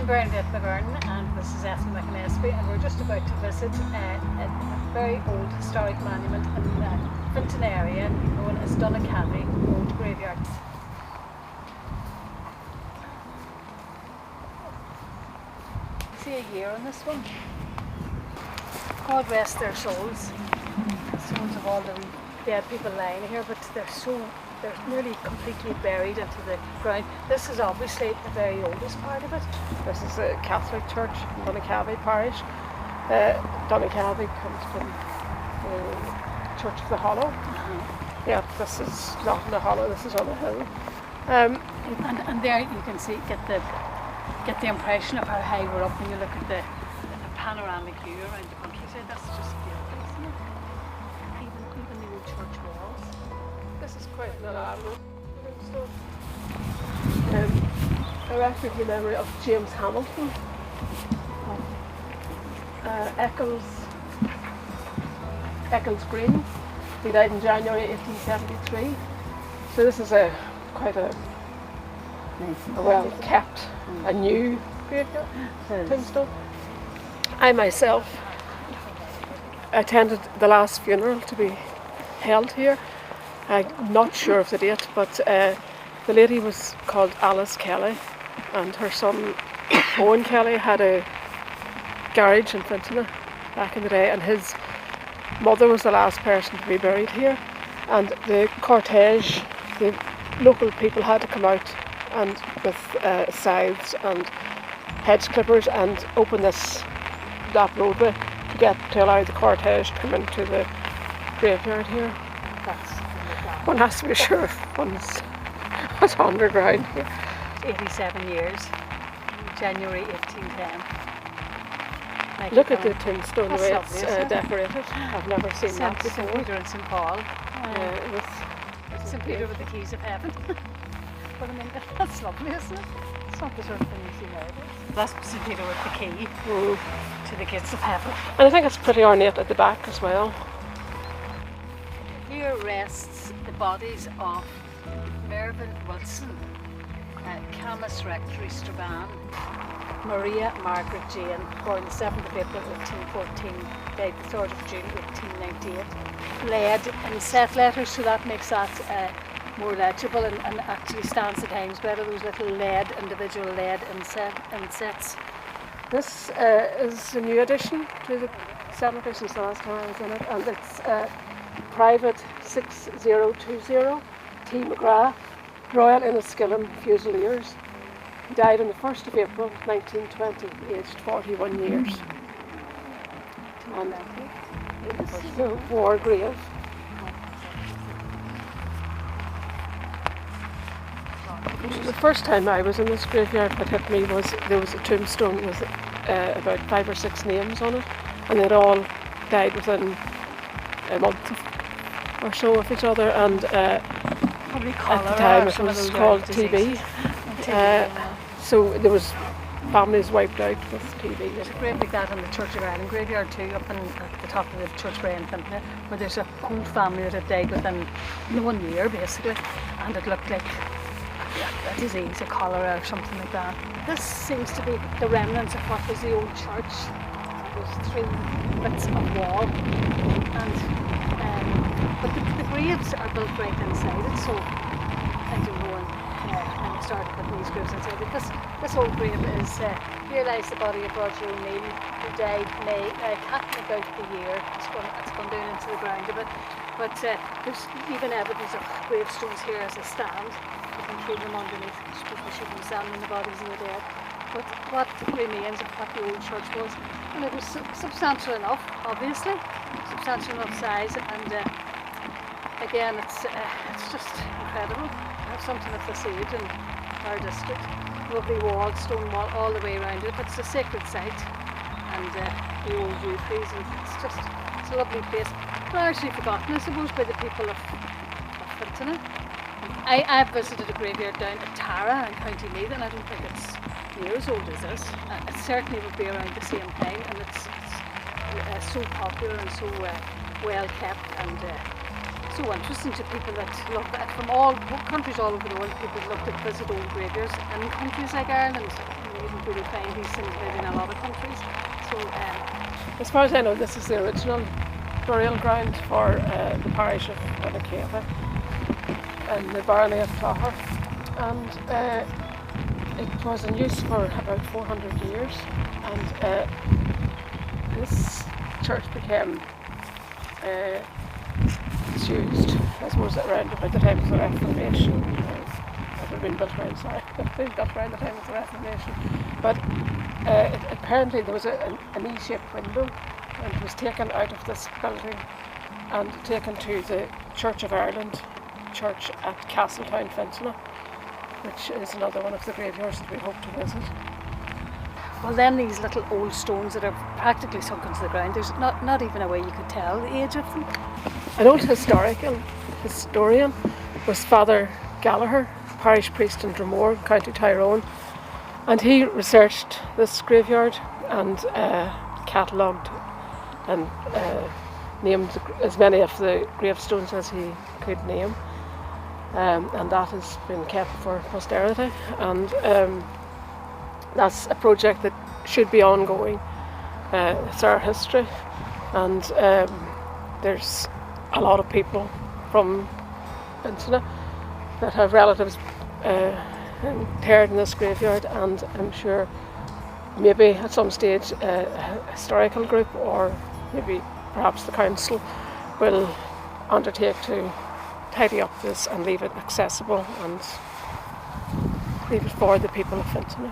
I'm Bernadette McGurn and this is Ethel McInnesby, and we're just about to visit a very old historic monument in Fintona area known as Donacavey Old Graveyard. See a year on this one. God rest their souls. The souls of all the dead people lying here, but they're nearly completely buried into the ground. This is obviously the very oldest part of it. This is a Catholic church in Donacavey parish. Donacavey comes from the Church of the Hollow. Yeah, this is not in a hollow, this is on a hill. And there you can see, get the impression of how high we're up when you look at the panoramic view around the countryside. That's just beautiful, isn't it? Even the old church walls. This is quite an elaborate stuff. Erected in memory of James Hamilton. Eccles Green. He died in January 1873. So this is quite a well kept, a new graveyard, tombstone. I myself attended the last funeral to be held here. I'm not sure of the date, but the lady was called Alice Kelly, and her son Owen Kelly had a garage in Fintona back in the day, and his mother was the last person to be buried here. And the cortege, the local people had to come out and with scythes and hedge clippers and open that roadway to allow the cortege to come into the graveyard here. One has to be sure if one's underground here. 87 years, January 1810. Look at the tombstone, the way it's decorated. I've never seen that before. St. Peter and St. Paul. St. Peter with the keys of heaven. But I mean, that's lovely, isn't it? It's not the sort of thing you see nowadays. That's St. Peter with the key to the gates of heaven. And I think it's pretty ornate at the back as well. Here rests the bodies of Mervyn Wilson, Camas Rectory, Strabane, Maria Margaret Jane, born the 7th of April 1814, died the 3rd of June 1898. Lead in set letters, so that makes that more legible and actually stands the times better, those little individual lead insets. This is a new addition to the cemetery since the last time I was in it, and it's Private 6020 T. McGrath, Royal Enniskillen Fusiliers. He died on the 1st of April 1920, aged 41 years. And this is the war grave. The first time I was in this graveyard, what hit me was there was a tombstone with about 5 or 6 names on it, and they'd all died within a month or so of each other, and at the time it was called TB. So there was families wiped out with TB. There's a grave like that in the Church of Ireland graveyard too, up at the top of the church brae in Fintona, where there's a whole family that had died within 1 year basically, and it looked like a disease, a cholera or something like that. This seems to be the remnants of what was the old church. There's 3 bits of wall, and but the graves are built right inside it, so I don't know when they started putting these graves inside it. This old grave is, here lies the body of Roger O'Neill, who died May, I can't make out the year, it's gone down into the ground a bit, but there's even evidence of gravestones here as a stand. You can feel them underneath, because people should be examining the bodies of the dead. But what remains of what the old church was, and it was substantial enough, obviously, substantial enough size, and again, it's just incredible. I have something of this age in our district. Lovely wall, stone wall, all the way around it. It's a sacred site, and the old yew trees, and it's a lovely place. Largely forgotten, I suppose, by the people of Fintona. I've visited a graveyard down at Tara in County Meath, and I don't think it's near as old as this. It certainly would be around the same time, and it's so popular and so well kept, and so interesting to people that love it. From all countries all over the world, people love to visit old graveyards in countries like Ireland, wouldn't really find these things maybe in a lot of countries. So, as far as I know, this is the original burial ground for the parish of Donacavey and the barony of Clogher, and it was in use for about 400 years, and this church became disused, I suppose, around about the time of the Reformation. It had been built around, built around the time of the Reformation, but apparently there was an E-shaped window, and it was taken out of this building and taken to the Church of Ireland church at Castletown, Fintona, which is another one of the graveyards that we hope to visit. well, then these little old stones that are practically sunk into the ground, there's not even a way you could tell the age of them. An old historian was Father Gallagher, parish priest in Dromore, County Tyrone, and he researched this graveyard and catalogued and named as many of the gravestones as he could name, and that has been kept for posterity, and that's a project that should be ongoing. It's our history, and there's a lot of people from Fintona that have relatives interred in this graveyard, and I'm sure maybe at some stage a historical group or maybe perhaps the council will undertake to tidy up this and leave it accessible and leave it for the people of Fintona.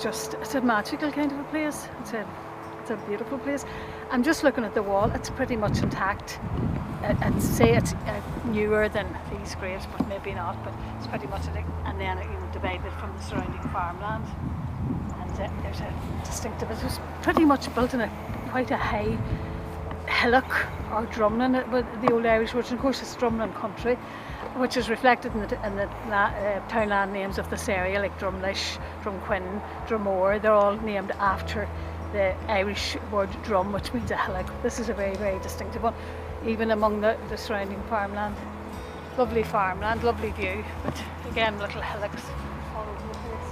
It's a magical kind of a place. It's a beautiful place. I'm just looking at the wall. It's pretty much intact. I'd say it's newer than these graves, but maybe not. But it's pretty much and then divided from the surrounding farmland. And there's a distinctive. It was pretty much built in quite a high hillock or drumlin with the old Irish words. And of course, it's drumlin country, which is reflected in the townland names of this area, like Drumlish, Drumquin, Drumore. They're all named after the Irish word drum, which means a hillock. This is a very, very distinctive one, even among the surrounding farmland. Lovely farmland, lovely view, but again, little hillocks all over the place.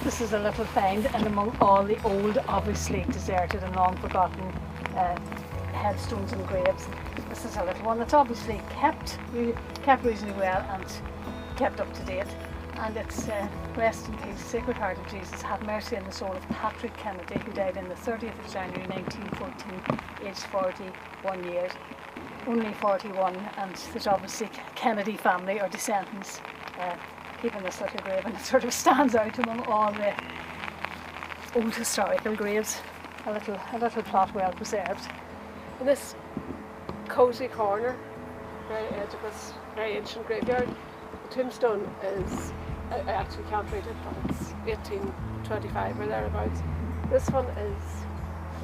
This is a little find, and among all the old, obviously deserted and long forgotten headstones and graves, this is a little one that's obviously kept reasonably well and kept up to date. And it's rest in peace, Sacred Heart of Jesus, have mercy on the soul of Patrick Kennedy, who died on the 30th of January 1914, aged 41 years. Only 41, and there's obviously Kennedy family or descendants keeping this little grave, and it sort of stands out among all the old historical graves. A little plot well preserved. In this cosy corner, very edge of this very ancient graveyard, the tombstone is, I actually can't read it, but it's 1825 or thereabouts. This one is,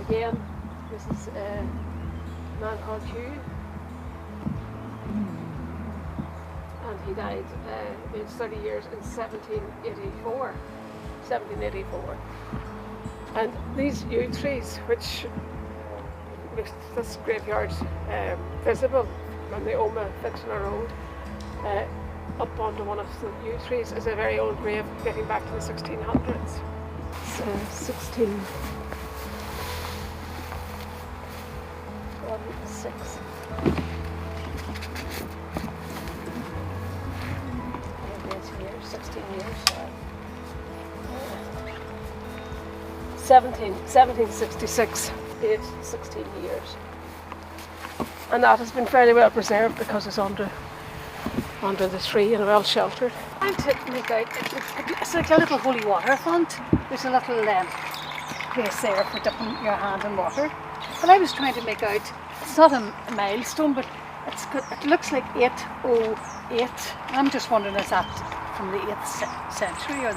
again, this is a man called Hugh, and he died aged 30 years in 1784. And these yew trees, which makes this graveyard visible on the Oma Fintona Road, up onto one of the yew trees, is a very old grave dating back to the 1600s. It's 1646. Years, 16 years. 1766, aged 16 years. And that has been fairly well preserved because it's under the tree and well sheltered. I'm to make out, it's like a little holy water font. There's a little place there for dipping your hand in water. But I was trying to make out, it's not a milestone, but it looks like 808. I'm just wondering, is that from the 8th century, or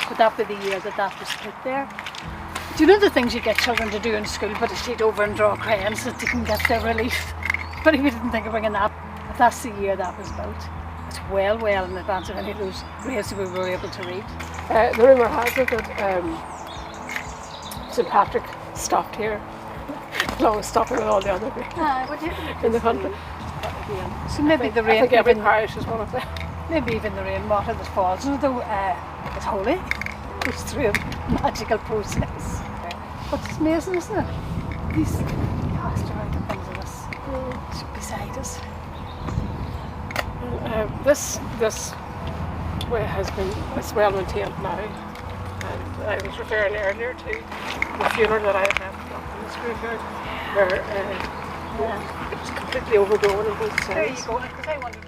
could that be the year that was put there? Do you know the things you get children to do in school, put a sheet over and draw crayons so that they can get their relief? But we didn't think of bringing that. If that's the year that was built, it's well in advance of any of those graves that we were able to read. The rumour has it that St Patrick stopped here, along with stopping with all the other in the country. So maybe the I rain, think every even, parish is one of them. maybe even the rainwater that falls, although it's holy, goes through a magical process. But it's amazing, isn't it? These pasture out in front of us, beside us. This way it's well maintained now, and I was referring earlier to the funeral that I had up in this graveyard, where it was completely overgrown on both sides. There you go, because I wondered.